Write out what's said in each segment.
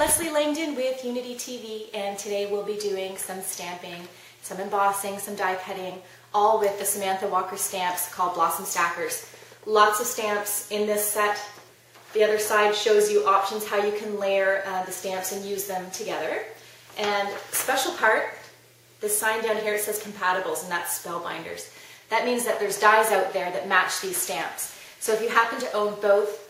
Lesley Langdon with UnityTV, and today we'll be doing some stamping, some embossing, some die cutting, all with the Samantha Walker stamps called Blossom Stackers. Lots of stamps in this set. The other side shows you options how you can layer the stamps and use them together. And special part, this sign down here, it says compatibles, and that's Spellbinders. That means that there's dies out there that match these stamps. So if you happen to own both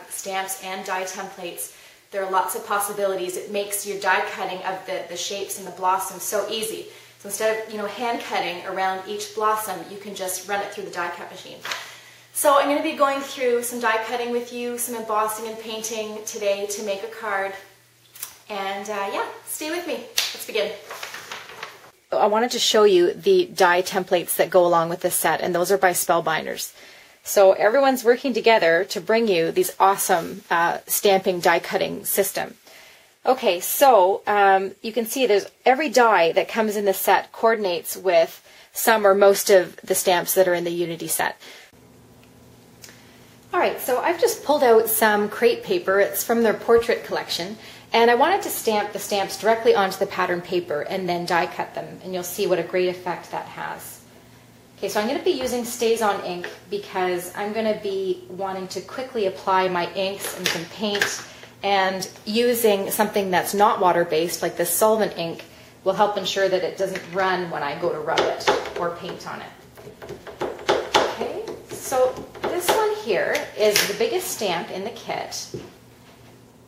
stamps and die templates, there are lots of possibilities. It makes your die cutting of the shapes and the blossoms so easy. So instead of hand cutting around each blossom, you can just run it through the die cut machine. So I'm going to be going through some die cutting with you, some embossing and painting today to make a card. And yeah, stay with me. Let's begin. I wanted to show you the die templates that go along with this set, and those are by Spellbinders. So everyone's working together to bring you these awesome stamping die cutting system. Okay, so you can see there's every die that comes in the set coordinates with some or most of the stamps that are in the Unity set. Alright, so I've just pulled out some crepe paper. It's from their portrait collection, and I wanted to stamp the stamps directly onto the pattern paper and then die cut them, and you'll see what a great effect that has. Okay, so I'm going to be using Staz-on ink because I'm going to be wanting to quickly apply my inks and some paint, and using something that's not water-based like this solvent ink will help ensure that it doesn't run when I go to rub it or paint on it. Okay, so this one here is the biggest stamp in the kit,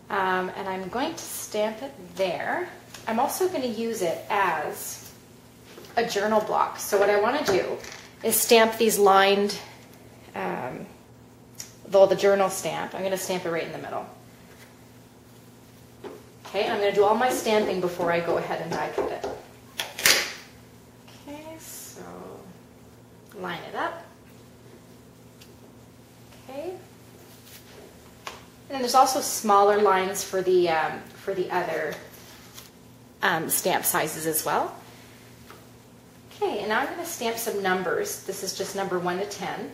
and I'm going to stamp it there. I'm also going to use it as a journal block. So what I want to do is stamp these lined, the journal stamp. I'm going to stamp it right in the middle. Okay, and I'm going to do all my stamping before I go ahead and die cut it. Okay, so line it up. Okay, and then there's also smaller lines for the other stamp sizes as well. Okay, and now I'm going to stamp some numbers. This is just number 1 to 10.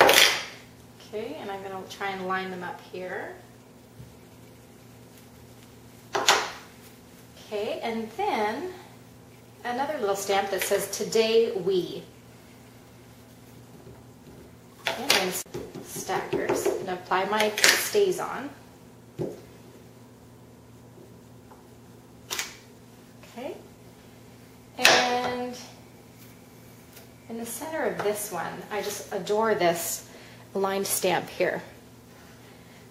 Okay, and I'm going to try and line them up here. Okay, and then another little stamp that says, "Today we." Okay, I'm going to Stackers and apply my Staz-on. Okay. And in the center of this one, I just adore this lined stamp here.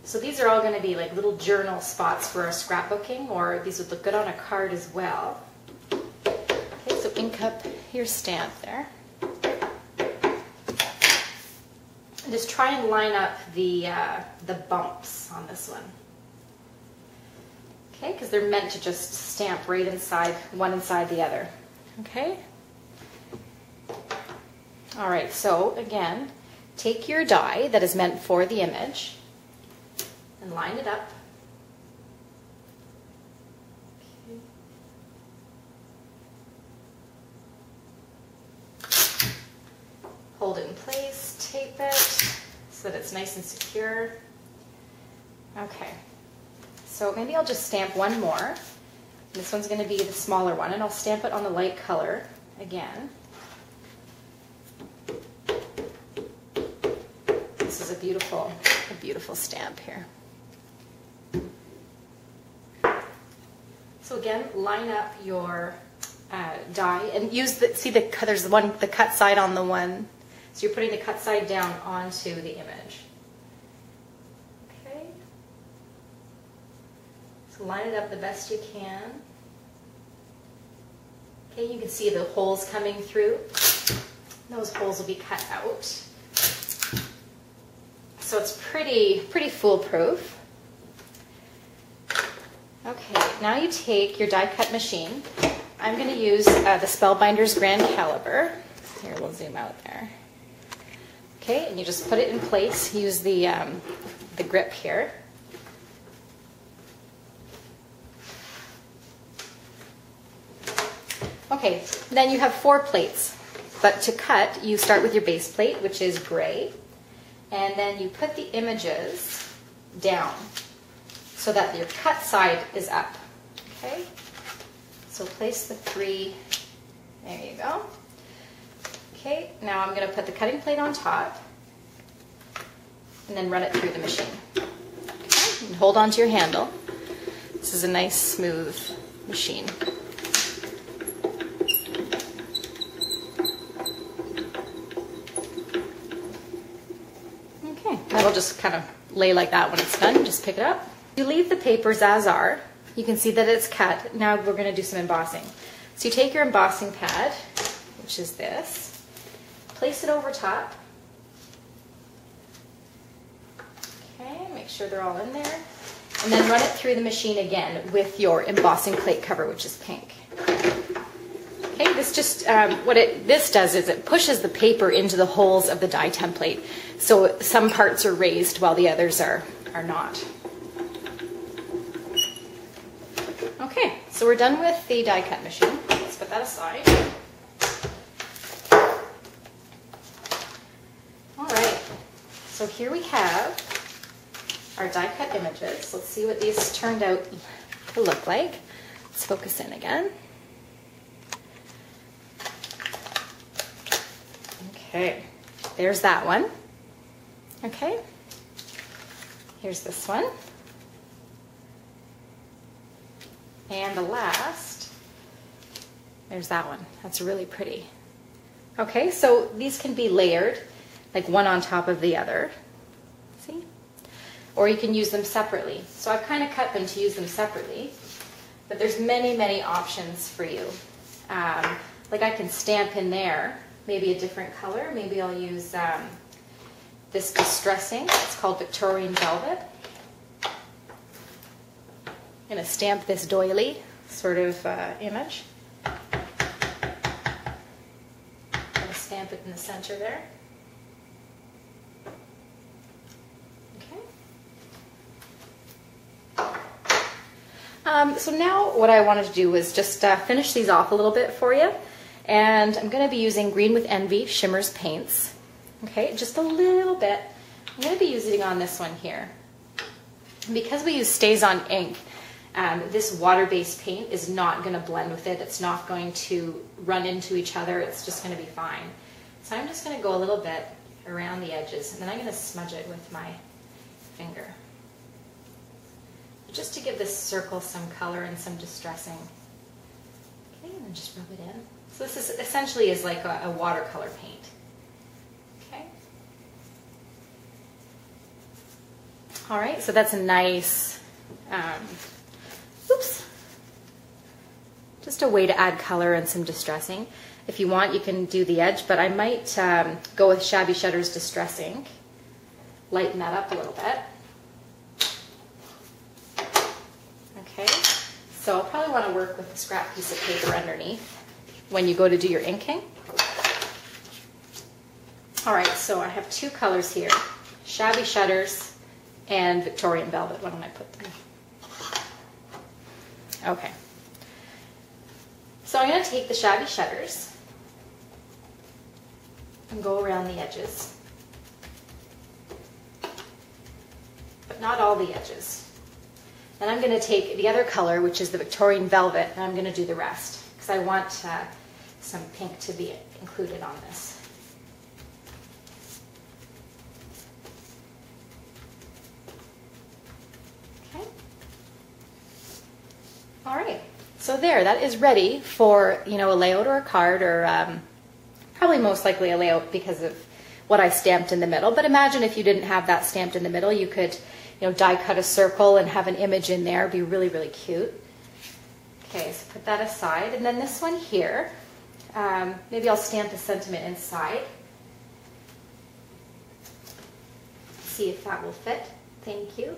So these are all going to be like little journal spots for our scrapbooking, or these would look good on a card as well. Okay, so ink up your stamp there. And just try and line up the bumps on this one. Okay, because they're meant to just stamp right inside, one inside the other. Okay? Alright, so again, take your die that is meant for the image and line it up. Okay. Hold it in place, tape it so that it's nice and secure. Okay. So maybe I'll just stamp one more. This one's going to be the smaller one, and I'll stamp it on the light color again. This is a beautiful stamp here. So again, line up your die and use there's the cut side on the one. So you're putting the cut side down onto the image. Line it up the best you can. Okay, you can see the holes coming through. Those holes will be cut out. So it's pretty foolproof. Okay, now you take your die cut machine. I'm going to use the Spellbinders Grand Caliber. Here, we'll zoom out there. Okay, and you just put it in place. Use the grip here. Okay, then you have 4 plates, but to cut, you start with your base plate, which is gray, and then you put the images down. so that your cut side is up. Okay, so place the 3, there you go. Okay, now I'm going to put the cutting plate on top and then run it through the machine. Okay, and hold on to your handle. This is a nice smooth machine. Okay, that'll just kind of lay like that when it's done. Just pick it up. You leave the papers as are. You can see that it's cut. Now we're going to do some embossing. So you take your embossing pad, which is this, place it over top. Okay, make sure they're all in there. And then run it through the machine again with your embossing plate cover, which is pink. Okay, this just, this does is it pushes the paper into the holes of the die template. So some parts are raised while the others are not. Okay, so we're done with the die cut machine. Let's put that aside. All right, so here we have our die cut images. Let's see what these turned out to look like. Let's focus in again. Okay, there's that one. Okay, here's this one. And the last, there's that one. That's really pretty. Okay, so these can be layered, like one on top of the other. See? Or you can use them separately. So I've kind of cut them to use them separately, but there's many, many options for you. Like I can stamp in there, maybe a different color. Maybe I'll use this distressing. It's called Victorian velvet. I'm going to stamp this doily sort of image. I'm going to stamp it in the center there. Okay. So now what I wanted to do was just finish these off a little bit for you. And I'm going to be using Green with Envy Shimmerz paints. Okay, just a little bit. I'm going to be using on this one here. And because we use Staz-on ink, this water-based paint is not going to blend with it. It's not going to run into each other. It's just going to be fine. So I'm just going to go a little bit around the edges, and then I'm going to smudge it with my finger. Just to give this circle some color and some distressing. Okay, and then just rub it in. So this is essentially is like a watercolor paint. Okay. All right, so that's a nice, just a way to add color and some distressing. If you want, you can do the edge, but I might go with Shabby Shutter's Distressing. Lighten that up a little bit. Okay, so I'll probably want to work with a scrap piece of paper underneath when you go to do your inking. All right, so I have two colors here, Shabby Shutters and Victorian Velvet. Why don't I put them? Okay. So I'm going to take the Shabby Shutters and go around the edges, but not all the edges. Then I'm going to take the other color, which is the Victorian Velvet, and I'm going to do the rest because I want some pink to be included on this. Okay. All right. So there, that is ready for, a layout or a card, or probably most likely a layout because of what I stamped in the middle. But imagine if you didn't have that stamped in the middle, you could, die cut a circle and have an image in there. It'd be really, really cute. Okay, so put that aside. And then this one here, maybe I'll stamp a sentiment inside. See if that will fit. Thank you.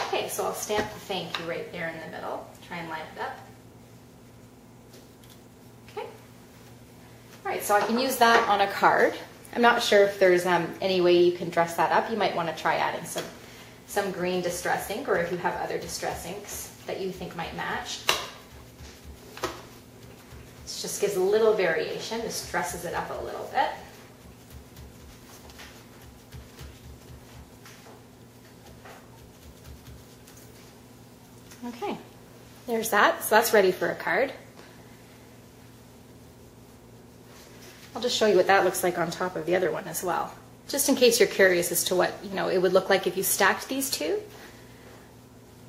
Okay, so I'll stamp the thank you right there in the middle. Try and line it up. Okay. All right, so I can use that on a card. I'm not sure if there's any way you can dress that up. You might want to try adding some green distress ink, or if you have other distress inks that you think might match. This just gives a little variation. Just dresses it up a little bit. Okay, there's that. So that's ready for a card. I'll just show you what that looks like on top of the other one as well, just in case you're curious as to what, you know, it would look like if you stacked these two.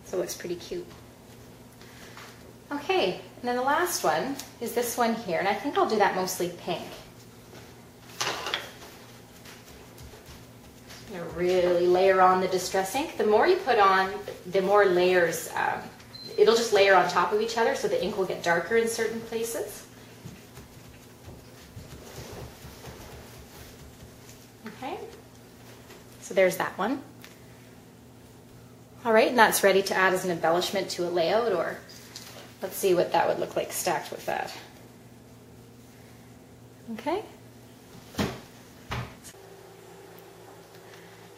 So it looks pretty cute. Okay, and then the last one is this one here, and I think I'll do that mostly pink. I'm going to really layer on the Distress ink. The more you put on, the more layers, it'll just layer on top of each other, so the ink will get darker in certain places. Okay, so there's that one. All right, and that's ready to add as an embellishment to a layout, or let's see what that would look like stacked with that. Okay.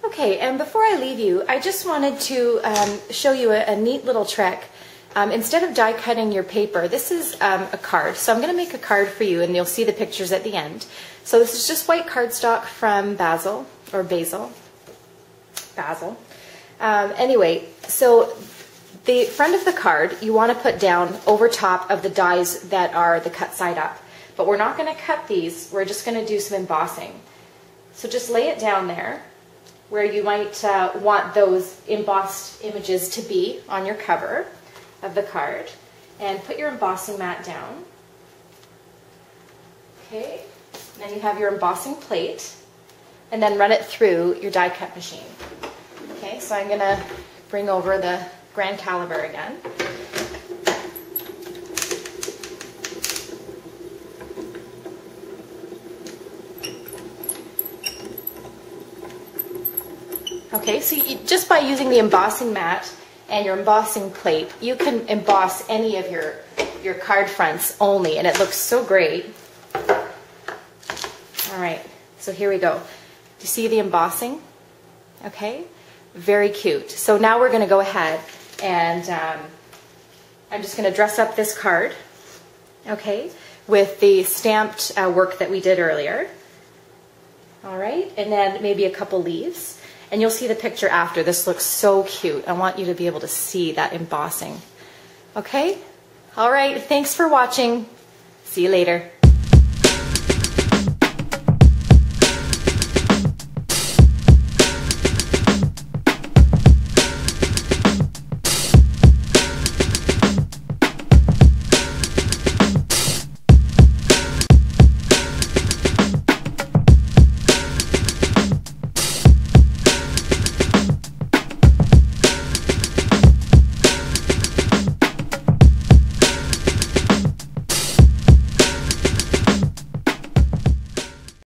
Okay, and before I leave you, I just wanted to show you a neat little trick. Instead of die cutting your paper, this is a card. So I'm going to make a card for you, and you'll see the pictures at the end. So this is just white cardstock from Basil. Anyway, so the front of the card you want to put down over top of the dies that are the cut side up. But we're not going to cut these, we're just going to do some embossing. So just lay it down there where you might want those embossed images to be on your cover of the card, and put your embossing mat down. Okay, and then you have your embossing plate, and then run it through your die cut machine. Okay, so I'm going to bring over the grand caliber again. Okay, so just by using the embossing mat and your embossing plate, you can emboss any of your card fronts only, and it looks so great. All right, so here we go. Do you see the embossing? Okay, very cute. So now we're going to go ahead and I'm just going to dress up this card, okay, with the stamped work that we did earlier. All right, and then maybe a couple leaves. And you'll see the picture after. This looks so cute. I want you to be able to see that embossing. Okay? All right, thanks for watching. See you later.